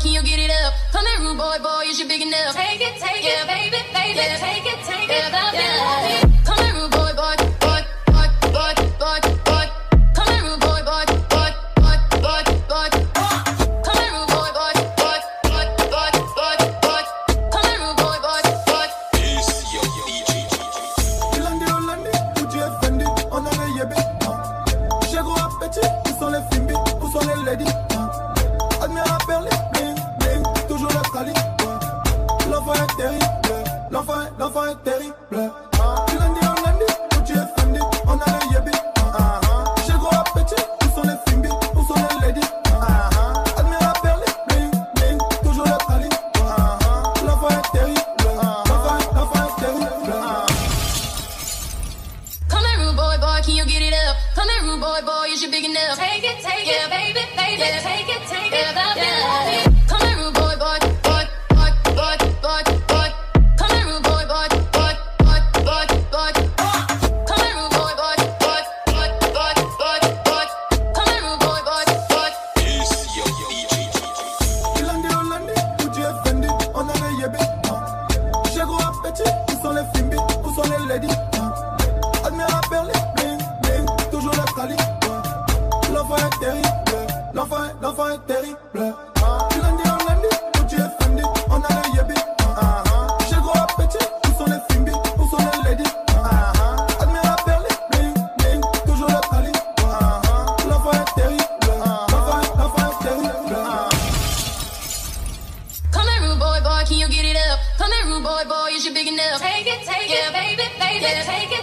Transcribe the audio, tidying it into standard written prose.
can you get it up? Come here, rude boy, boy, is you big enough? Take it, yeah, baby, baby, yeah. Take it, yeah. Come here, rude boy, boy, boy, boy, boy, boy, boy. Come here, rude boy, boy, boy, boy, boy, boy. Come here, rude boy, boy, boy, boy, boy, boy, boy. Come here, rude boy, boy, boy. It's your DJ. Hollandi, où tu es fendi, on a les yébé. J'ai gros appétit, où sont les fimbi, où sont les ladies? Admire la perle, bling, bling, toujours le cali. L'enfant est terrible, l'enfant est terrible. Hollandi, où tu es fendi, on a les yébé. J'ai gros appétit, où sont les fimbi, où sont les ladies? Admire la perle, bling, bling, toujours le cali. L'enfant est terrible, l'enfant est terrible. Come here, rude boy, boy, can you get it up? Come here, rude boy, boy, is you big enough? Take it, yeah, baby, baby, yeah. Take it, yeah. Come here, rude boy, boy, boy, boy, boy, boy, boy. Come here, rude boy, boy, boy, boy, boy, boy. Come here, rude boy, boy, boy, boy, boy, boy, boy. Come here, rude boy, boy, boy. It's your DJ. Hollandi, où tu es fendi, on a les yébé. J'ai gros appétit, où sont les fimbi, où sont les ladies? Admire la perle, bling, bling, toujours le cali. L'enfant est terrible, l'enfant est terrible. Hollandi, où tu es fendi, on a les yébé. J'ai gros appétit, où sont les fimbi, où sont les ladies? Admire la perle, bling, bling, toujours le cali. L'enfant est terrible, l'enfant est terrible. Come here, rude boy, boy, can you get it up? Come here, rude boy, boy, is you big enough? Take it, yeah, baby, baby, yeah. Take it.